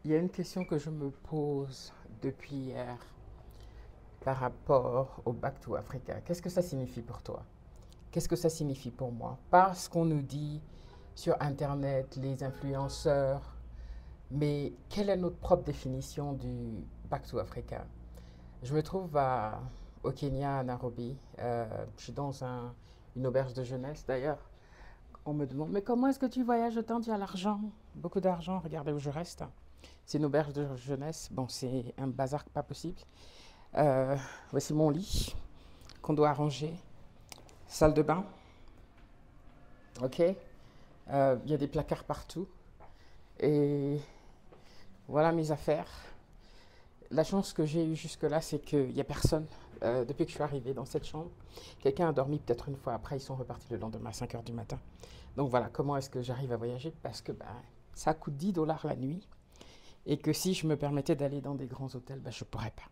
Il y a une question que je me pose depuis hier par rapport au Back to Africa. Qu'est-ce que ça signifie pour toi? Qu'est-ce que ça signifie pour moi? Parce qu'on nous dit sur Internet, les influenceurs, mais quelle est notre propre définition du Back to Africa? Je me trouve au Kenya, à Nairobi. Je suis dans une auberge de jeunesse d'ailleurs. On me demande, mais comment est-ce que tu voyages autant? Tu as l'argent, beaucoup d'argent, regardez où je reste. C'est une auberge de jeunesse. Bon, c'est un bazar pas possible. Voici mon lit qu'on doit arranger. Salle de bain. Ok. Il y a des placards partout. Et voilà mes affaires. La chance que j'ai eue jusque-là, c'est qu'il n'y a personne depuis que je suis arrivée dans cette chambre. Quelqu'un a dormi peut-être une fois après, ils sont repartis le lendemain à 5 h du matin. Donc voilà, comment est-ce que j'arrive à voyager? Parce que ça coûte 10 $ la nuit. Et que si je me permettais d'aller dans des grands hôtels, je ne pourrais pas.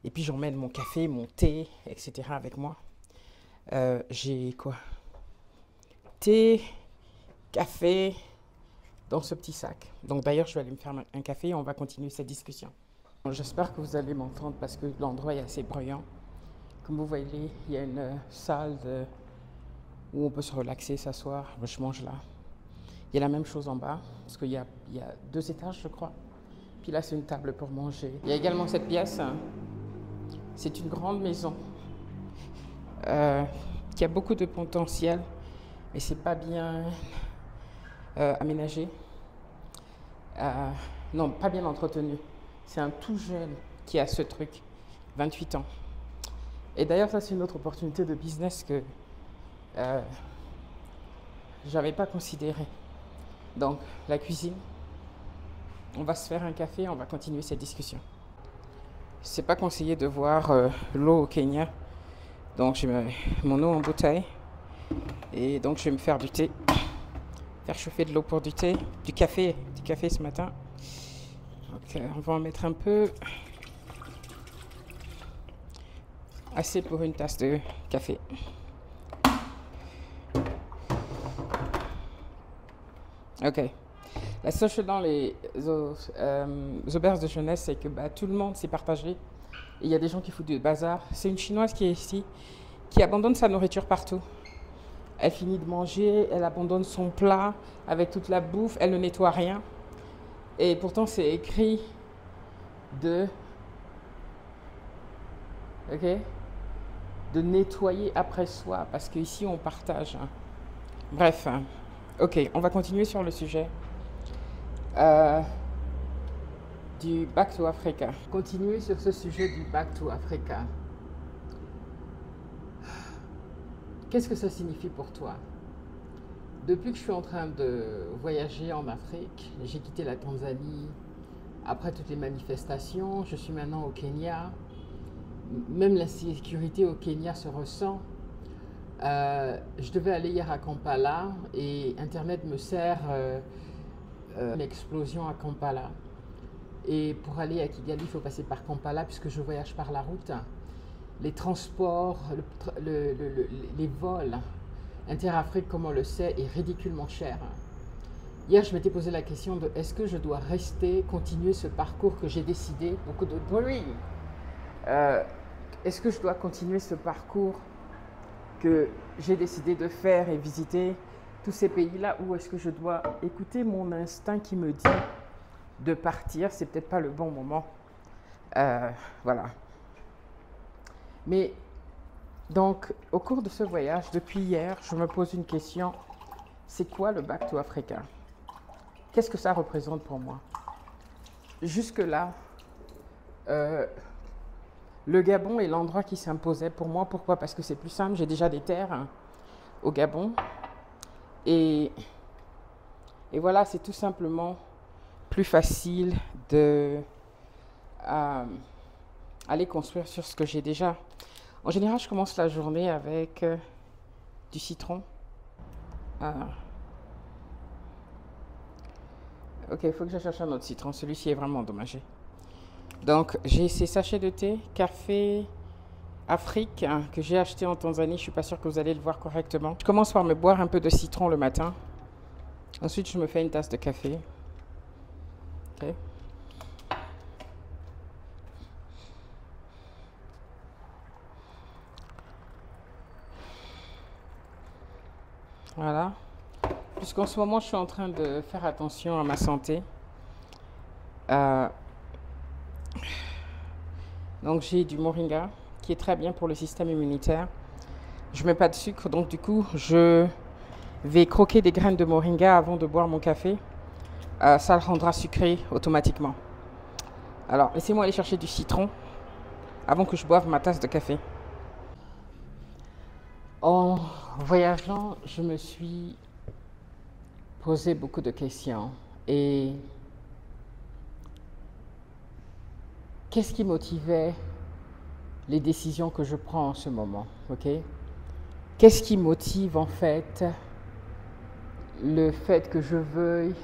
Et puis j'emmène mon café, mon thé, etc. avec moi. J'ai quoi? Thé, café, dans ce petit sac. Donc d'ailleurs, je vais aller me faire un café et on va continuer cette discussion. J'espère que vous allez m'entendre parce que l'endroit est assez bruyant. Comme vous voyez, il y a une salle où on peut se relaxer, s'asseoir. Je mange là. Il y a la même chose en bas, parce qu'il y a 2 étages, je crois. Puis là, c'est une table pour manger. Il y a également cette pièce. C'est une grande maison qui a beaucoup de potentiel, mais c'est pas bien aménagé. Non, pas bien entretenu. C'est un tout jeune qui a ce truc, 28 ans. Et d'ailleurs, ça, c'est une autre opportunité de business que j'avais pas considéré. Donc, la cuisine, on va se faire un café, on va continuer cette discussion. C'est pas conseillé de boire l'eau au Kenya. Donc, j'ai mon eau en bouteille. Et donc, je vais me faire du thé. Faire chauffer de l'eau pour du thé. Du café ce matin. Donc, on va en mettre un peu. Assez pour une tasse de café. Ok. La seule chose dans les auberges de jeunesse, c'est que tout le monde s'est partagé. Et il y a des gens qui foutent du bazar. C'est une Chinoise qui est ici, qui abandonne sa nourriture partout. Elle finit de manger, elle abandonne son plat avec toute la bouffe, elle ne nettoie rien. Et pourtant, c'est écrit de nettoyer après soi, parce qu'ici, on partage. Bref, ok, on va continuer sur le sujet. Du Back to Africa. Continuer sur ce sujet du Back to Africa. Qu'est-ce que ça signifie pour toi? Depuis que je suis en train de voyager en Afrique, j'ai quitté la Tanzanie après toutes les manifestations, je suis maintenant au Kenya. Même la sécurité au Kenya se ressent. Je devais aller hier à Kampala et Internet me sert une explosion à Kampala. Et pour aller à Kigali, il faut passer par Kampala puisque je voyage par la route. Les transports, les vols inter-Afrique, comme on le sait, est ridiculement cher. Hier, je m'étais posé la question de est-ce que je dois rester, continuer ce parcours que j'ai décidé, beaucoup de bruit. Est-ce que je dois continuer ce parcours que j'ai décidé de faire et visiter tous ces pays-là, ou est-ce que je dois écouter mon instinct qui me dit de partir? C'est peut-être pas le bon moment. Voilà. Mais donc, au cours de ce voyage, depuis hier, je me pose une question. C'est quoi le Back to Africa? Qu'est-ce que ça représente pour moi? Jusque-là, le Gabon est l'endroit qui s'imposait pour moi. Pourquoi? Parce que c'est plus simple. J'ai déjà des terres au Gabon. Et voilà, c'est tout simplement plus facile de aller construire sur ce que j'ai déjà. En général, je commence la journée avec du citron. Ok, il faut que je cherche un autre citron. Celui-ci est vraiment endommagé. Donc, j'ai ces sachets de thé, café Afrique, que j'ai acheté en Tanzanie. Je ne suis pas sûre que vous allez le voir correctement. Je commence par me boire un peu de citron le matin. Ensuite, je me fais une tasse de café. Okay. Voilà. Puisqu'en ce moment, je suis en train de faire attention à ma santé. Euh, donc, j'ai du moringa qui est très bien pour le système immunitaire. Je mets pas de sucre, donc du coup, je vais croquer des graines de moringa avant de boire mon café. Ça le rendra sucré automatiquement. Alors, laissez-moi aller chercher du citron avant que je boive ma tasse de café. En voyageant, je me suis posé beaucoup de questions. Et qu'est-ce qui motivait les décisions que je prends en ce moment, ok? Qu'est-ce qui motive en fait le fait que je veuille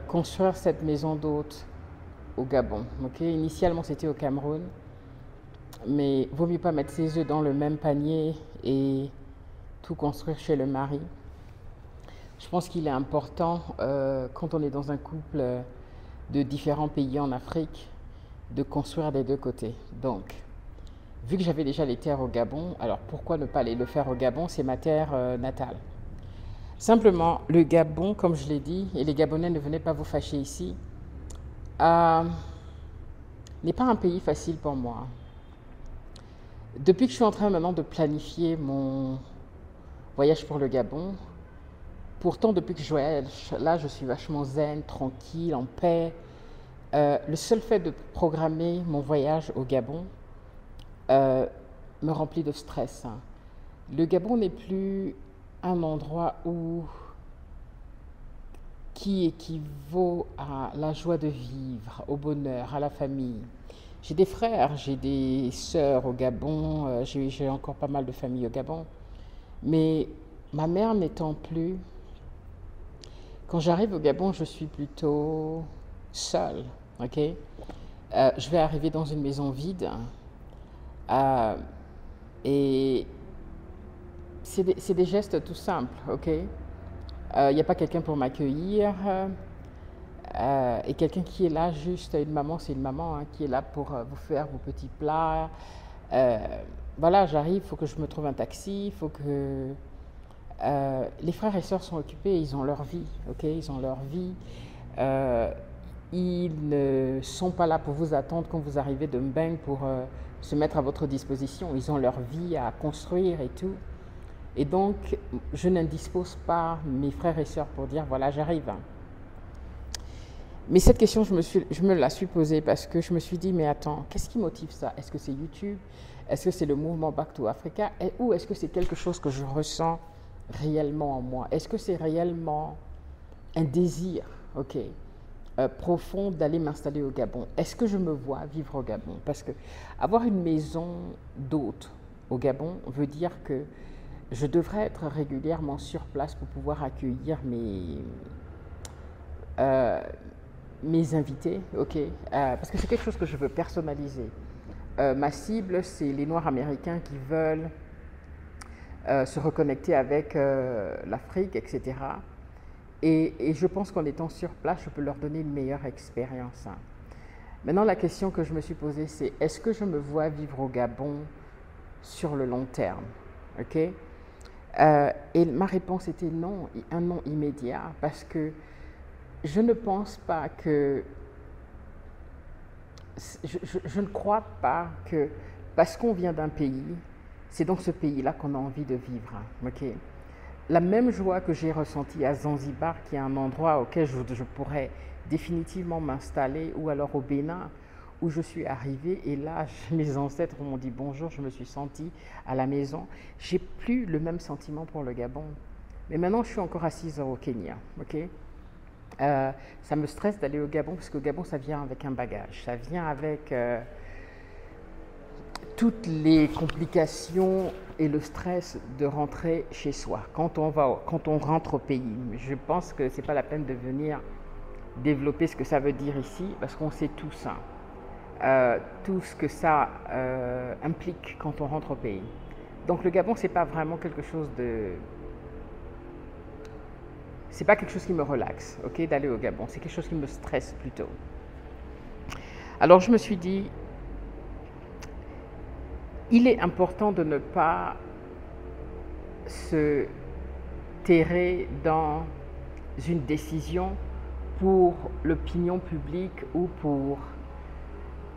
construire cette maison d'hôte au Gabon, ok? Initialement, c'était au Cameroun, mais vaut mieux pas mettre ses œufs dans le même panier et tout construire chez le mari. Je pense qu'il est important, quand on est dans un couple de différents pays en Afrique, de construire des deux côtés. Donc, vu que j'avais déjà les terres au Gabon, alors pourquoi ne pas aller le faire au Gabon? C'est ma terre natale. Simplement, le Gabon, comme je l'ai dit, et les Gabonais, ne venez pas vous fâcher ici, n'est pas un pays facile pour moi. Depuis que je suis en train maintenant de planifier mon voyage pour le Gabon, pourtant depuis que je voyage, là je suis vachement zen, tranquille, en paix. Le seul fait de programmer mon voyage au Gabon me remplit de stress. Le Gabon n'est plus un endroit qui équivaut à la joie de vivre, au bonheur, à la famille. J'ai des frères, j'ai des sœurs au Gabon, j'ai encore pas mal de familles au Gabon. Mais ma mère n'étant plus, quand j'arrive au Gabon, je suis plutôt seule. Ok? Je vais arriver dans une maison vide et c'est des gestes tout simples. Ok? Il n'y a pas quelqu'un pour m'accueillir. Et quelqu'un qui est là, juste une maman, c'est une maman hein, qui est là pour vous faire vos petits plats. Voilà, j'arrive, il faut que je me trouve un taxi, il faut que... les frères et sœurs sont occupés, ils ont leur vie, ok? Ils ont leur vie. Ils ne sont pas là pour vous attendre quand vous arrivez de Mbeng pour se mettre à votre disposition. Ils ont leur vie à construire et tout. Et donc, je n'indispose pas mes frères et sœurs pour dire, voilà, j'arrive. Mais cette question, je me la suis posée parce que je me suis dit, mais attends, qu'est-ce qui motive ça? Est-ce que c'est YouTube? Est-ce que c'est le mouvement Back to Africa? Ou est-ce que c'est quelque chose que je ressens réellement en moi? Est-ce que c'est réellement un désir, ok, profond d'aller m'installer au Gabon? Est-ce que je me vois vivre au Gabon? Parce que avoir une maison d'hôte au Gabon veut dire que je devrais être régulièrement sur place pour pouvoir accueillir mes invités, ok, parce que c'est quelque chose que je veux personnaliser. Ma cible, c'est les Noirs américains qui veulent se reconnecter avec l'Afrique, etc. Et je pense qu'en étant sur place, je peux leur donner une meilleure expérience. Maintenant, la question que je me suis posée, c'est est-ce que je me vois vivre au Gabon sur le long terme, ok? Et ma réponse était non, un non immédiat, parce que je ne pense pas que... Je ne crois pas que parce qu'on vient d'un pays, c'est dans ce pays-là qu'on a envie de vivre. Okay? La même joie que j'ai ressentie à Zanzibar, qui est un endroit auquel je pourrais définitivement m'installer, ou alors au Bénin, où je suis arrivée, et là, mes ancêtres m'ont dit bonjour, je me suis sentie à la maison. J'ai plus le même sentiment pour le Gabon. Mais maintenant, je suis encore assise au Kenya. Okay? Ça me stresse d'aller au Gabon parce qu'au Gabon ça vient avec un bagage, ça vient avec toutes les complications et le stress de rentrer chez soi quand on rentre au pays. Je pense que c'est pas la peine de venir développer ce que ça veut dire ici parce qu'on sait tout ça, tout ce que ça implique quand on rentre au pays. Donc le Gabon c'est pas vraiment quelque chose de... C'est pas quelque chose qui me relaxe, ok, d'aller au Gabon. C'est quelque chose qui me stresse plutôt. Alors je me suis dit, il est important de ne pas se terrer dans une décision pour l'opinion publique ou pour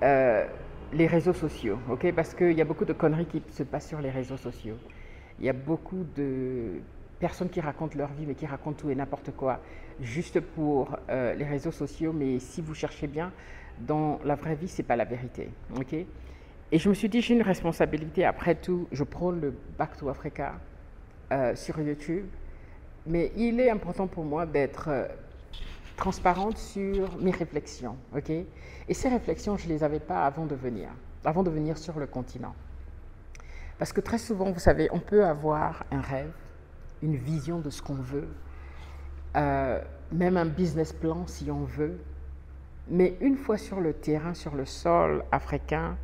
les réseaux sociaux, ok? Parce qu'il y a beaucoup de conneries qui se passent sur les réseaux sociaux. Il y a beaucoup de personnes qui racontent leur vie, mais qui racontent tout et n'importe quoi, juste pour les réseaux sociaux. Mais si vous cherchez bien, dans la vraie vie, c'est pas la vérité, ok? Et je me suis dit, j'ai une responsabilité. Après tout, je prône le Back to Africa sur YouTube, mais il est important pour moi d'être transparente sur mes réflexions, ok? Et ces réflexions, je ne les avais pas avant de venir sur le continent. Parce que très souvent, vous savez, on peut avoir un rêve, une vision de ce qu'on veut, même un business plan si on veut, mais une fois sur le terrain, sur le sol africain,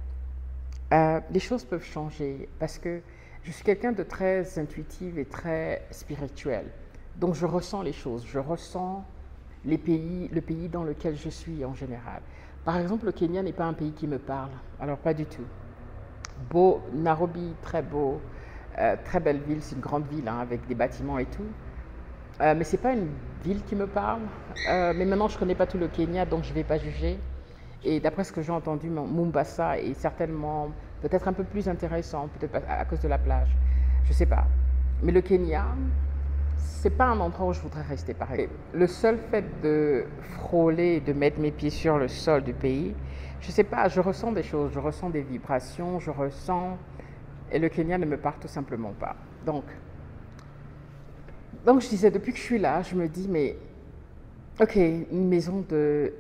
les choses peuvent changer parce que je suis quelqu'un de très intuitif et très spirituel. Donc je ressens les choses, je ressens le pays dans lequel je suis en général. Par exemple, le Kenya n'est pas un pays qui me parle, alors pas du tout. Beau, Nairobi, très beau, très belle ville, c'est une grande ville hein, avec des bâtiments et tout. Mais ce n'est pas une ville qui me parle. Mais maintenant, je ne connais pas tout le Kenya, donc je ne vais pas juger. Et d'après ce que j'ai entendu, Mombasa est certainement peut-être un peu plus intéressant, peut-être à cause de la plage. Je ne sais pas. Mais le Kenya, ce n'est pas un endroit où je voudrais rester, pareil. Le seul fait de frôler, de mettre mes pieds sur le sol du pays, je ne sais pas, je ressens des choses, je ressens des vibrations, je ressens... Et le Kenya ne me parle tout simplement pas. Donc je disais, depuis que je suis là, je me dis, mais ok, une maison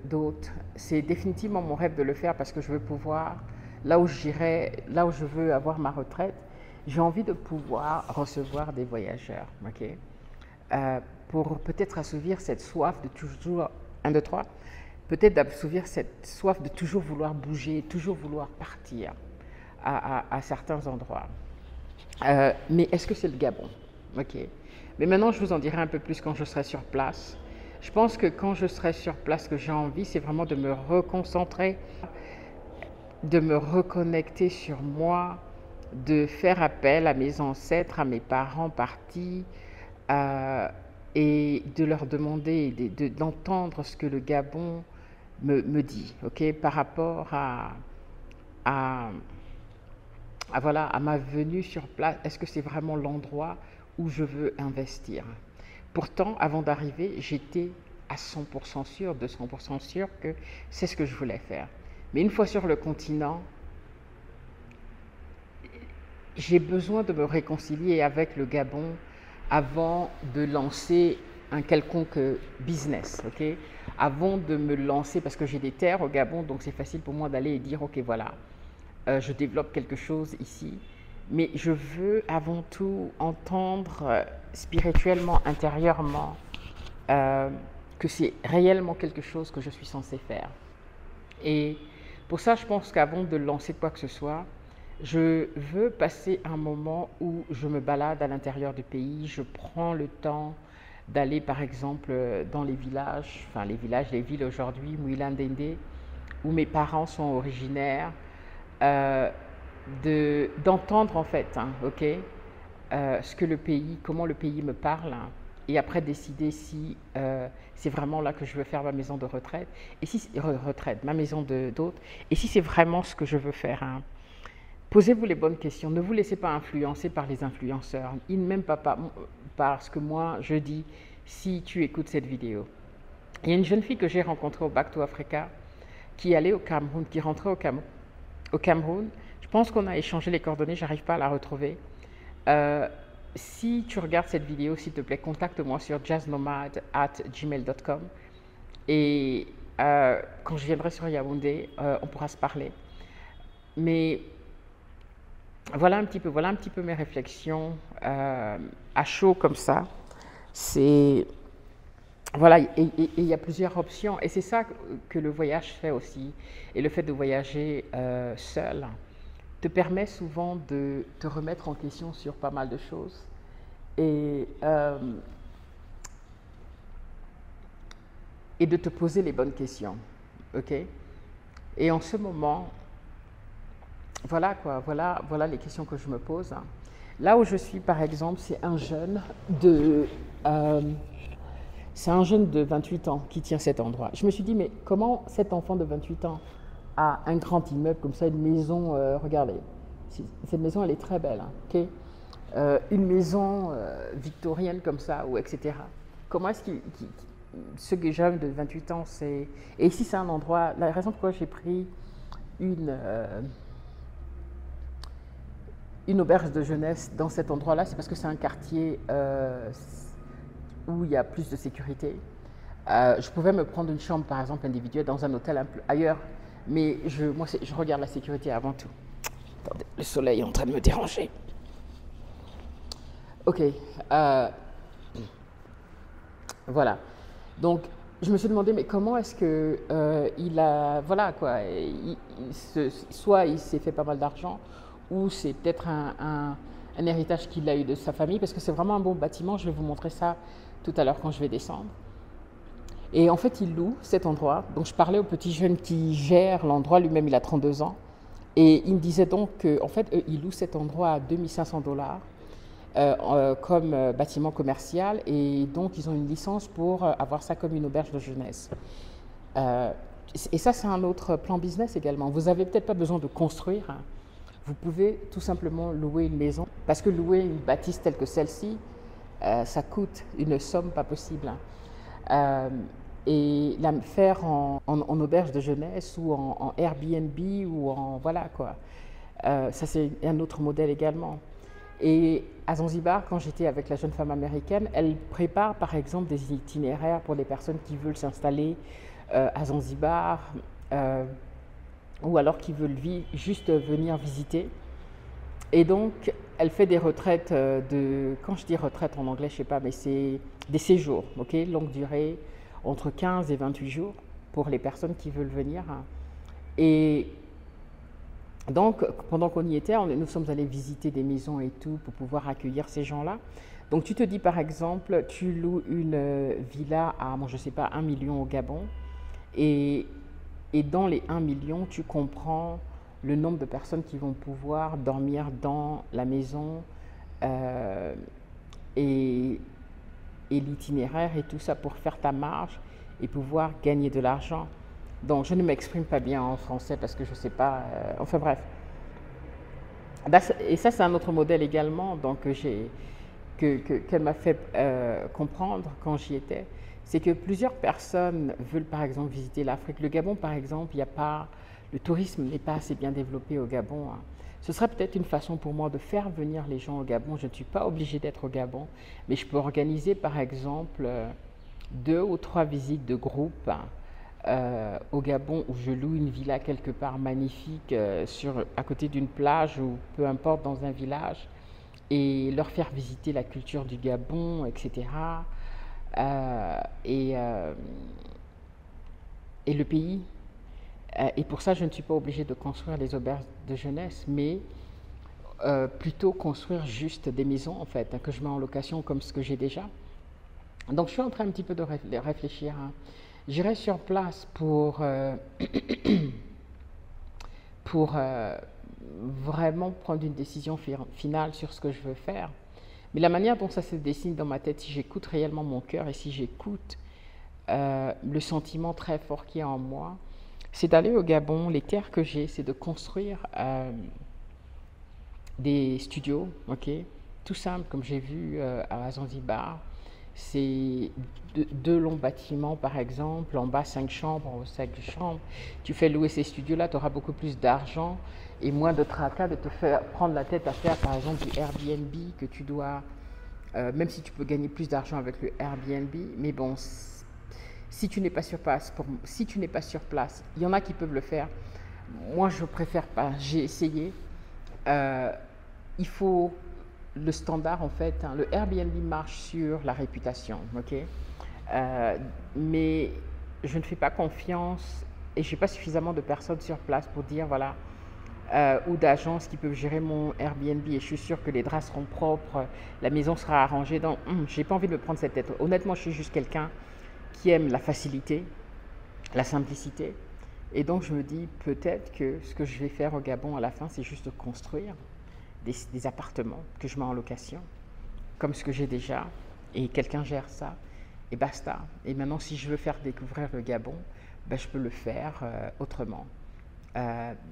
d'hôte, c'est définitivement mon rêve de le faire parce que je veux pouvoir, là où j'irai, là où je veux avoir ma retraite, j'ai envie de pouvoir recevoir des voyageurs, ok? Pour peut-être assouvir cette soif de toujours, 1, 2, 3, peut-être d'assouvir cette soif de toujours vouloir bouger, toujours vouloir partir à certains endroits. Mais est-ce que c'est le Gabon? Ok. Mais maintenant, je vous en dirai un peu plus quand je serai sur place. Je pense que quand je serai sur place, ce que j'ai envie, c'est vraiment de me reconcentrer, de me reconnecter sur moi, de faire appel à mes ancêtres, à mes parents partis, et de leur demander, d'entendre ce que le Gabon me dit, ok, par rapport voilà, à ma venue sur place. Est-ce que c'est vraiment l'endroit où je veux investir? Pourtant, avant d'arriver, j'étais à 100% sûre, 200% sûre que c'est ce que je voulais faire. Mais une fois sur le continent, j'ai besoin de me réconcilier avec le Gabon avant de lancer un quelconque business, ok? Avant de me lancer, parce que j'ai des terres au Gabon, donc c'est facile pour moi d'aller et dire, ok, voilà, je développe quelque chose ici. Mais je veux avant tout entendre spirituellement, intérieurement, que c'est réellement quelque chose que je suis censée faire. Et pour ça, je pense qu'avant de lancer quoi que ce soit, je veux passer un moment où je me balade à l'intérieur du pays, je prends le temps d'aller par exemple dans les villages, les villes aujourd'hui, Mouilandende, où mes parents sont originaires, d'entendre en fait, hein, ok, ce que le pays, comment le pays me parle, hein, et après décider si c'est vraiment là que je veux faire ma maison de retraite, et si ma maison d'hôte, et si c'est vraiment ce que je veux faire. Hein. Posez-vous les bonnes questions, ne vous laissez pas influencer par les influenceurs, même pas parce que moi je dis si tu écoutes cette vidéo. Il y a une jeune fille que j'ai rencontrée au Back to Africa qui allait au Cameroun, qui rentrait au Cameroun. Je pense qu'on a échangé les coordonnées, j'arrive pas à la retrouver. Si tu regardes cette vidéo, s'il te plaît, contacte-moi sur jazznomad@gmail.com et quand je viendrai sur Yaoundé, on pourra se parler. Mais voilà un petit peu mes réflexions à chaud comme ça. C'est voilà, et il y a plusieurs options, et c'est ça que le voyage fait aussi, et le fait de voyager seul te permet souvent de te remettre en question sur pas mal de choses, et de te poser les bonnes questions, ok? Et en ce moment, voilà quoi, voilà les questions que je me pose. Là où je suis, par exemple, de, euh, c'est un jeune de 28 ans qui tient cet endroit. Je me suis dit, mais comment cet enfant de 28 ans a un grand immeuble comme ça, une maison, regardez, cette maison, elle est très belle, hein, ok. Une maison victorienne comme ça, ou etc. Comment est-ce ce jeune de 28 ans, c'est... Et ici, c'est un endroit... La raison pourquoi j'ai pris une auberge de jeunesse dans cet endroit-là, c'est parce que c'est un quartier où il y a plus de sécurité. Je pouvais me prendre une chambre, par exemple, individuelle dans un hôtel un peu ailleurs, mais moi, je regarde la sécurité avant tout. Attendez, le soleil est en train de me déranger. Ok, voilà. Donc, je me suis demandé, mais comment est-ce que il a, voilà quoi, soit il s'est fait pas mal d'argent, ou c'est peut-être un héritage qu'il a eu de sa famille, parce que c'est vraiment un beau bâtiment. Je vais vous montrer ça tout à l'heure quand je vais descendre. Et en fait, il loue cet endroit. Donc, je parlais au petit jeune qui gère l'endroit, lui-même, il a 32 ans. Et il me disait donc qu'en fait, il loue cet endroit à 2500 $ comme bâtiment commercial. Et donc, ils ont une licence pour avoir ça comme une auberge de jeunesse. Et ça, c'est un autre plan business également. Vous n'avez peut-être pas besoin de construire. Hein. Vous pouvez tout simplement louer une maison. Parce que louer une bâtisse telle que celle-ci, ça coûte une somme pas possible. Hein. Et la faire en auberge de jeunesse ou en Airbnb ou en... Voilà quoi. Ça, c'est un autre modèle également. Et à Zanzibar, quand j'étais avec la jeune femme américaine, elle prépare par exemple des itinéraires pour les personnes qui veulent s'installer à Zanzibar ou alors qui veulent juste venir visiter. Et donc, elle fait des retraites quand je dis retraite en anglais, je ne sais pas, mais c'est des séjours, ok, longue durée, entre 15 et 28 jours pour les personnes qui veulent venir. Et donc, pendant qu'on y était, nous sommes allés visiter des maisons et tout pour pouvoir accueillir ces gens-là. Donc, tu te dis par exemple, tu loues une villa à, je ne sais pas, 1 million au Gabon. Et dans les 1 million, tu comprends le nombre de personnes qui vont pouvoir dormir dans la maison et l'itinéraire et tout ça pour faire ta marge et pouvoir gagner de l'argent. Donc, je ne m'exprime pas bien en français parce que je ne sais pas. Enfin bref. Et ça, c'est un autre modèle également qu'elle m'a fait comprendre quand j'y étais. C'est que plusieurs personnes veulent par exemple visiter l'Afrique. Le Gabon, par exemple, le tourisme n'est pas assez bien développé au Gabon. Hein. Ce serait peut-être une façon pour moi de faire venir les gens au Gabon. Je ne suis pas obligée d'être au Gabon, mais je peux organiser par exemple 2 ou 3 visites de groupe au Gabon où je loue une villa quelque part magnifique à côté d'une plage ou peu importe dans un village et leur faire visiter la culture du Gabon, etc. Et le pays. Et pour ça, je ne suis pas obligée de construire les auberges de jeunesse, mais plutôt construire juste des maisons, en fait, hein, que je mets en location comme ce que j'ai déjà. Donc, je suis en train un petit peu de réfléchir. Hein. J'irai sur place pour vraiment prendre une décision finale sur ce que je veux faire. Mais la manière dont ça se dessine dans ma tête, si j'écoute réellement mon cœur et si j'écoute le sentiment très fort qu'il y a en moi, c'est d'aller au Gabon. Les terres que j'ai, c'est de construire des studios, ok, tout simple, comme j'ai vu à Zanzibar. C'est 2 longs bâtiments, par exemple, en bas 5 chambres, en haut 5 chambres. Tu fais louer ces studios-là, tu auras beaucoup plus d'argent et moins de tracas de te faire prendre la tête à faire, par exemple, du Airbnb que tu dois, même si tu peux gagner plus d'argent avec le Airbnb, mais bon, si tu n'es pas sur place, il y en a qui peuvent le faire. Moi, je préfère pas. J'ai essayé. Il faut le standard en fait. Hein, le Airbnb marche sur la réputation, ok. Mais je ne fais pas confiance et je n'ai pas suffisamment de personnes sur place pour dire voilà. Ou d'agences qui peuvent gérer mon Airbnb et je suis sûre que les draps seront propres, la maison sera arrangée. Donc, j'ai pas envie de me prendre cette tête. Honnêtement, je suis juste quelqu'un qui aime la facilité, la simplicité. Et donc, je me dis peut-être que ce que je vais faire au Gabon à la fin, c'est juste construire des appartements que je mets en location, comme ce que j'ai déjà, et quelqu'un gère ça, et basta. Et maintenant, si je veux faire découvrir le Gabon, ben, je peux le faire autrement.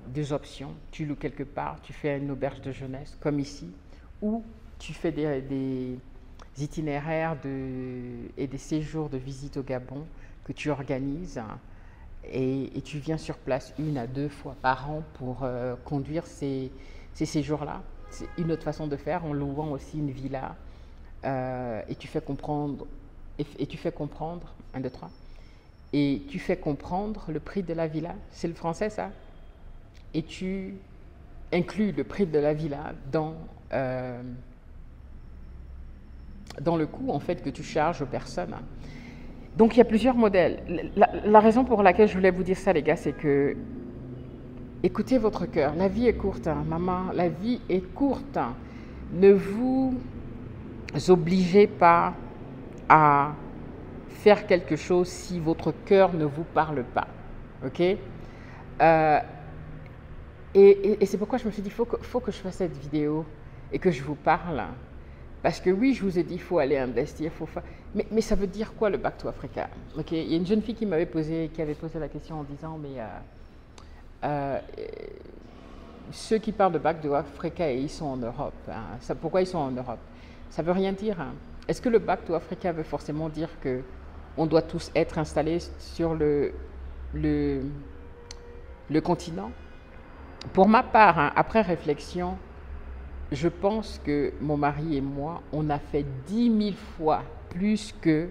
Deux options, tu loues quelque part, tu fais une auberge de jeunesse, comme ici, ou tu fais des itinéraires et des séjours de visite au Gabon que tu organises et tu viens sur place 1 à 2 fois par an pour conduire ces séjours-là. C'est une autre façon de faire en louant aussi une villa et tu fais comprendre, 1, 2, 3, et tu fais comprendre le prix de la villa, c'est le français ça, et tu inclus le prix de la villa dans le coût en fait que tu charges aux personnes. Donc il y a plusieurs modèles. La raison pour laquelle je voulais vous dire ça les gars, c'est que écoutez votre cœur. La vie est courte, hein, maman, la vie est courte. Ne vous obligez pas à faire quelque chose si votre cœur ne vous parle pas. Ok? Et c'est pourquoi je me suis dit, faut que je fasse cette vidéo et que je vous parle. Parce que oui, je vous ai dit, il faut aller investir, mais ça veut dire quoi le Back to Africa? Okay? Il y a une jeune fille qui avait posé la question en disant, mais ceux qui parlent de Back to Africa, ils sont en Europe. Hein. Pourquoi ils sont en Europe? Ça ne veut rien dire. Hein. Est-ce que le Back to Africa veut forcément dire qu'on doit tous être installés sur le continent? Pour ma part, hein, après réflexion, je pense que mon mari et moi, on a fait 10 000 fois plus que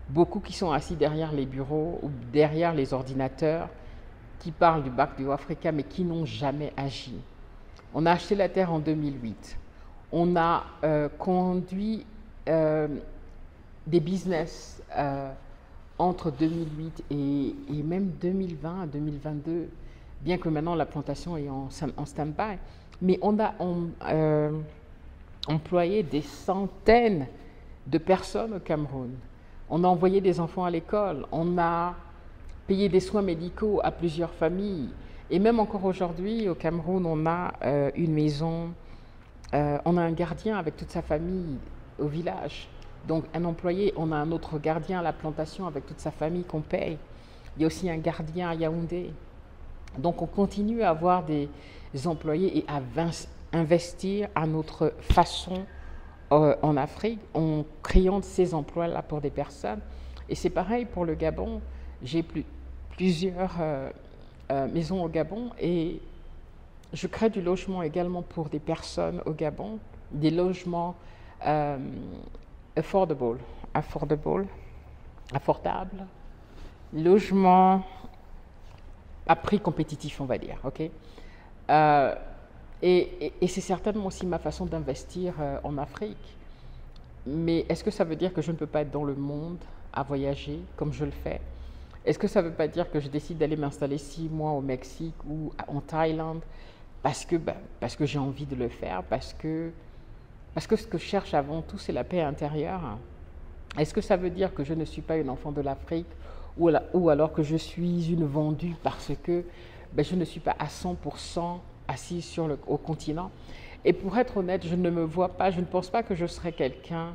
beaucoup qui sont assis derrière les bureaux ou derrière les ordinateurs qui parlent du Back to Africa mais qui n'ont jamais agi. On a acheté la terre en 2008. On a conduit des business entre 2008 et même 2020 à 2022, bien que maintenant la plantation est en stand-by. Mais on a employé des centaines de personnes au Cameroun. On a envoyé des enfants à l'école. On a payé des soins médicaux à plusieurs familles. Et même encore aujourd'hui, au Cameroun, on a une maison, on a un gardien avec toute sa famille au village. Donc un employé, on a un autre gardien à la plantation avec toute sa famille qu'on paye. Il y a aussi un gardien à Yaoundé. Donc on continue à avoir des employés et à investir à notre façon en Afrique en créant ces emplois-là pour des personnes. Et c'est pareil pour le Gabon. J'ai plusieurs maisons au Gabon et je crée du logement également pour des personnes au Gabon, des logements affordables, logements à prix compétitif, on va dire, ok? Et c'est certainement aussi ma façon d'investir en Afrique. Mais est-ce que ça veut dire que je ne peux pas être dans le monde à voyager comme je le fais? Est-ce que ça ne veut pas dire que je décide d'aller m'installer 6 mois au Mexique ou en Thaïlande parce que j'ai envie de le faire, parce que ce que je cherche avant tout, c'est la paix intérieure? Est-ce que ça veut dire que je ne suis pas une enfant de l'Afrique ou alors que je suis une vendue parce que je ne suis pas à 100% assise au continent? Et pour être honnête, je ne me vois pas, je ne pense pas que je serais quelqu'un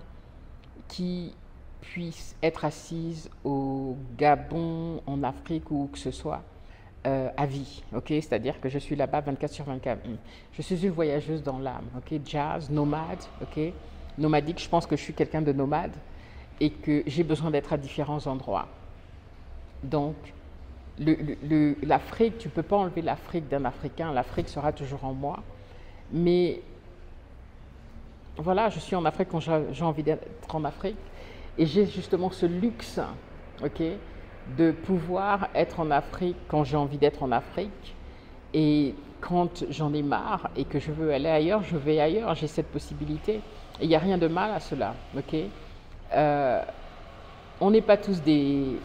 qui puisse être assise au Gabon, en Afrique ou où que ce soit, à vie, ok? C'est-à-dire que je suis là-bas 24/24. Je suis une voyageuse dans l'âme, ok? Jazz, nomade, ok? Nomadique, je pense que je suis quelqu'un de nomade et que j'ai besoin d'être à différents endroits. Donc, l'Afrique, tu ne peux pas enlever l'Afrique d'un Africain, l'Afrique sera toujours en moi. Mais voilà, je suis en Afrique quand j'ai envie d'être en Afrique. Et j'ai justement ce luxe, ok, de pouvoir être en Afrique quand j'ai envie d'être en Afrique. Et quand j'en ai marre et que je veux aller ailleurs, je vais ailleurs. J'ai cette possibilité. Et il n'y a rien de mal à cela, ok? On n'est pas tous des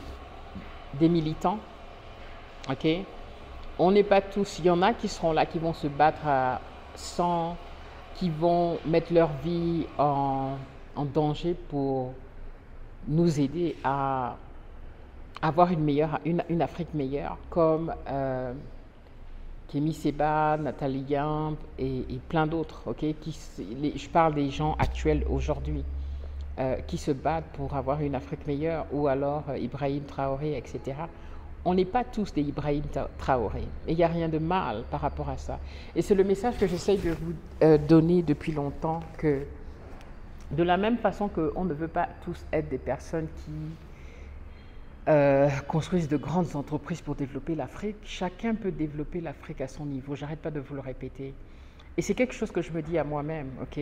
militants, ok? On n'est pas tous, il y en a qui seront là, qui vont se battre qui vont mettre leur vie en danger pour nous aider à avoir une Afrique meilleure, comme Kémy Séba, Nathalie Yamp et plein d'autres, ok? Je parle des gens actuels aujourd'hui qui se battent pour avoir une Afrique meilleure, ou alors Ibrahim Traoré, etc. On n'est pas tous des Ibrahim Traoré. Et il n'y a rien de mal par rapport à ça. Et c'est le message que j'essaye de vous donner depuis longtemps, que de la même façon qu'on ne veut pas tous être des personnes qui construisent de grandes entreprises pour développer l'Afrique, chacun peut développer l'Afrique à son niveau. J'arrête pas de vous le répéter. Et c'est quelque chose que je me dis à moi-même, ok?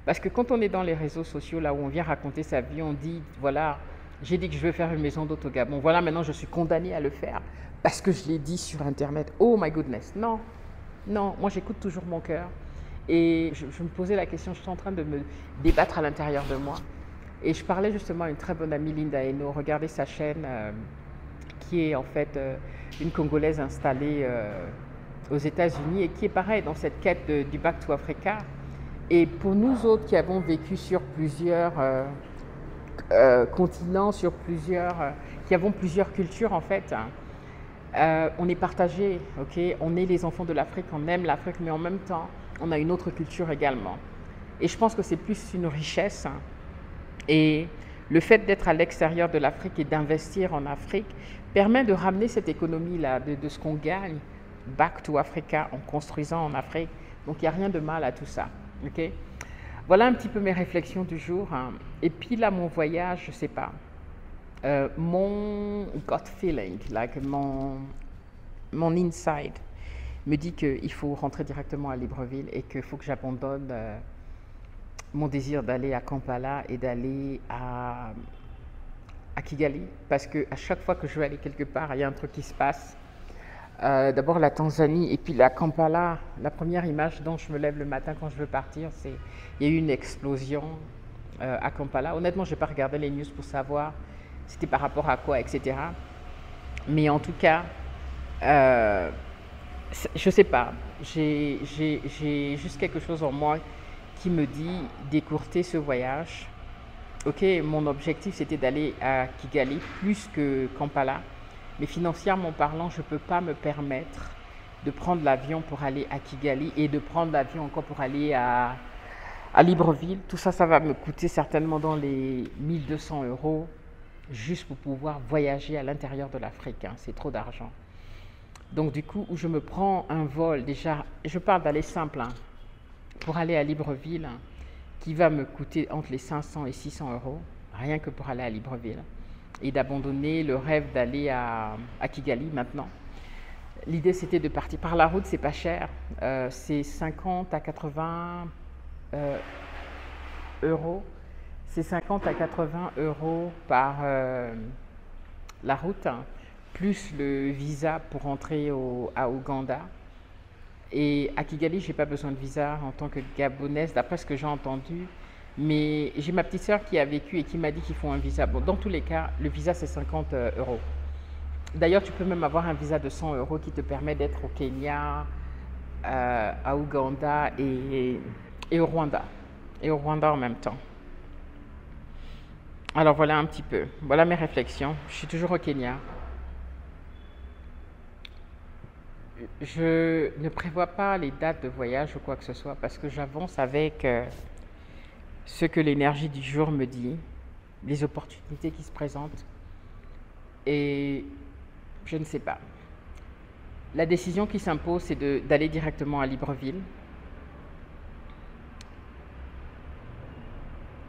Parce que quand on est dans les réseaux sociaux, là où on vient raconter sa vie, on dit, voilà, j'ai dit que je veux faire une maison d'hôte au Gabon. Voilà, maintenant je suis condamné à le faire parce que je l'ai dit sur Internet. Oh my goodness, non, non, moi j'écoute toujours mon cœur. Et je me posais la question, je suis en train de me débattre à l'intérieur de moi. Et je parlais justement à une très bonne amie, Linda Eno. Regardez sa chaîne, qui est en fait une Congolaise installée aux États-Unis et qui est pareil dans cette quête du Back to Africa. Et pour nous autres qui avons vécu sur plusieurs continents, qui avons plusieurs cultures en fait, on est partagés, ok? On est les enfants de l'Afrique, on aime l'Afrique, mais en même temps, on a une autre culture également. Et je pense que c'est plus une richesse. Et le fait d'être à l'extérieur de l'Afrique et d'investir en Afrique permet de ramener cette économie-là, de ce qu'on gagne, back to Africa, en construisant en Afrique. Donc il n'y a rien de mal à tout ça. Okay? Voilà un petit peu mes réflexions du jour. Hein. Et puis là, mon voyage, je ne sais pas. Mon gut feeling, like mon inside, me dit qu'il faut rentrer directement à Libreville et qu'il faut que j'abandonne mon désir d'aller à Kampala et d'aller à Kigali, parce qu'à chaque fois que je veux aller quelque part, il y a un truc qui se passe. D'abord la Tanzanie et puis la Kampala, la première image dont je me lève le matin quand je veux partir, c'est il y a eu une explosion à Kampala. Honnêtement, je n'ai pas regardé les news pour savoir c'était par rapport à quoi, etc. Mais en tout cas, je ne sais pas, j'ai juste quelque chose en moi qui me dit d'écourter ce voyage. Ok, mon objectif c'était d'aller à Kigali plus que Kampala, mais financièrement parlant, je ne peux pas me permettre de prendre l'avion pour aller à Kigali et de prendre l'avion encore pour aller à Libreville. Tout ça, ça va me coûter certainement dans les 1200 € juste pour pouvoir voyager à l'intérieur de l'Afrique. Hein. C'est trop d'argent. Donc du coup, je me prends un vol, déjà, je parle d'aller simple, hein, pour aller à Libreville, hein, qui va me coûter entre les 500 et 600 €, rien que pour aller à Libreville, et d'abandonner le rêve d'aller à Kigali maintenant. L'idée, c'était de partir par la route, c'est pas cher, c'est 50 à 80 €. C'est 50 à 80 € par la route, hein, plus le visa pour entrer à Ouganda. Et à Kigali, je n'ai pas besoin de visa en tant que Gabonaise, d'après ce que j'ai entendu. Mais j'ai ma petite sœur qui a vécu et qui m'a dit qu'il faut un visa. Bon, dans tous les cas, le visa, c'est 50 €. D'ailleurs, tu peux même avoir un visa de 100 € qui te permet d'être au Kenya, à Ouganda et au Rwanda. Et au Rwanda en même temps. Alors voilà un petit peu. Voilà mes réflexions. Je suis toujours au Kenya. Je ne prévois pas les dates de voyage ou quoi que ce soit parce que j'avance avec ce que l'énergie du jour me dit, les opportunités qui se présentent. Et je ne sais pas. La décision qui s'impose, c'est d'aller directement à Libreville.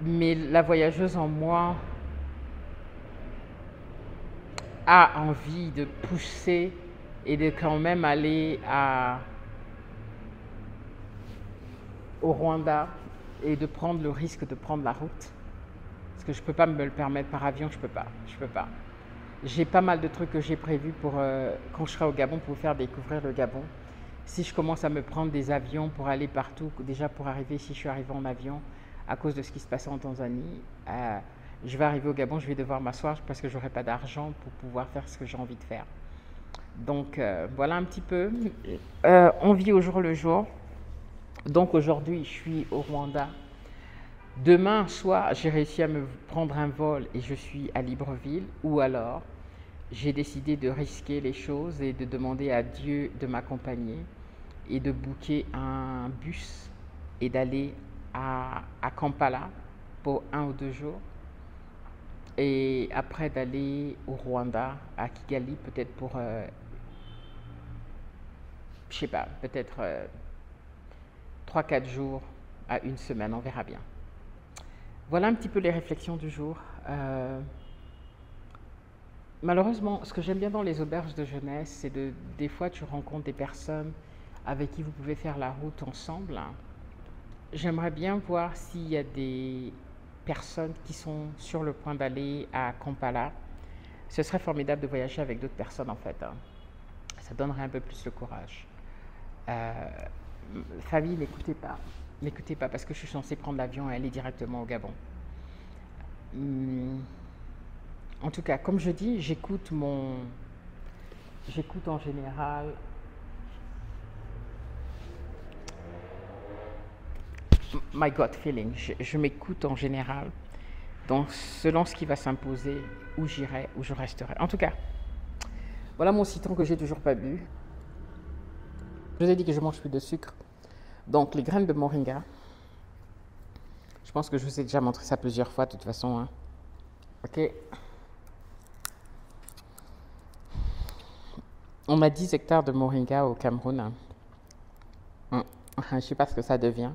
Mais la voyageuse en moi a envie de pousser et de quand même aller au Rwanda et de prendre le risque de prendre la route. Parce que je ne peux pas me le permettre par avion, je peux pas. J'ai pas mal de trucs que j'ai prévus pour quand je serai au Gabon pour vous faire découvrir le Gabon. Si je commence à me prendre des avions pour aller partout, déjà pour arriver, si je suis arrivé en avion, à cause de ce qui se passait en Tanzanie, je vais arriver au Gabon, je vais devoir m'asseoir parce que je n'aurai pas d'argent pour pouvoir faire ce que j'ai envie de faire. Donc voilà un petit peu, on vit au jour le jour. Donc aujourd'hui, je suis au Rwanda. Demain soir, j'ai réussi à me prendre un vol et je suis à Libreville. Ou alors, j'ai décidé de risquer les choses et de demander à Dieu de m'accompagner et de booker un bus et d'aller à Kampala pour 1 ou 2 jours. Et après d'aller au Rwanda, à Kigali, peut-être pour, je sais pas, peut-être 3-4 jours à 1 semaine, on verra bien. Voilà un petit peu les réflexions du jour. Malheureusement, ce que j'aime bien dans les auberges de jeunesse, c'est des fois tu rencontres des personnes avec qui vous pouvez faire la route ensemble. J'aimerais bien voir s'il y a des personnes qui sont sur le point d'aller à Kampala. Ce serait formidable de voyager avec d'autres personnes en fait. Ça donnerait un peu plus le courage. Famille, n'écoutez pas. N'écoutez pas parce que je suis censée prendre l'avion et aller directement au Gabon. En tout cas, comme je dis, j'écoute en général my gut feeling. Je m'écoute en général. Donc, selon ce qui va s'imposer, où j'irai, où je resterai. En tout cas, voilà mon citron que j'ai toujours pas bu. Je vous ai dit que je mange plus de sucre. Donc, les graines de moringa. Je pense que je vous ai déjà montré ça plusieurs fois, de toute façon. Hein. Ok. On a 10 hectares de moringa au Cameroun. Je ne sais pas ce que ça devient.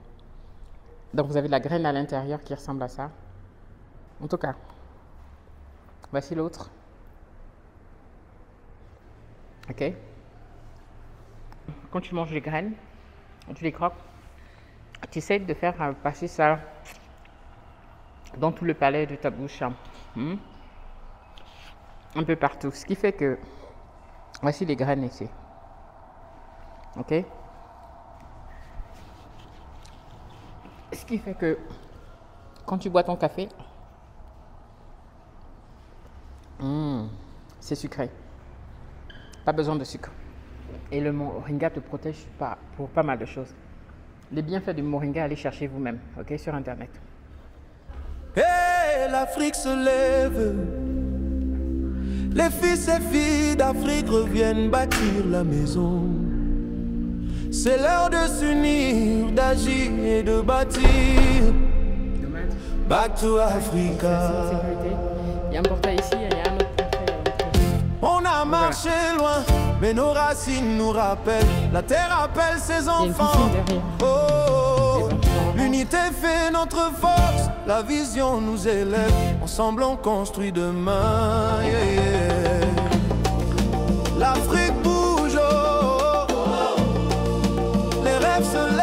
Donc, vous avez la graine à l'intérieur qui ressemble à ça. En tout cas, voici l'autre. Ok. Quand tu manges les graines, quand tu les croques, tu essaies de faire passer ça dans tout le palais de ta bouche. Un peu partout. Ce qui fait que, voici les graines ici. Ok. Ce qui fait que, quand tu bois ton café, c'est sucré. Pas besoin de sucre. Et le moringa te protège pour pas mal de choses. Les bienfaits du moringa, allez chercher vous-même, ok, sur internet. Hey, l'Afrique se lève. Les fils et filles d'Afrique reviennent bâtir la maison. C'est l'heure de s'unir, d'agir et de bâtir. Back to Africa. Il y a un portail ici, il y a un autre portail. On a marché loin, mais nos racines nous rappellent. La terre appelle ses enfants. Oh, l'unité fait notre force, la vision nous élève. Ensemble on construit demain. Yeah, yeah. L'Afrique bouge, oh, les rêves se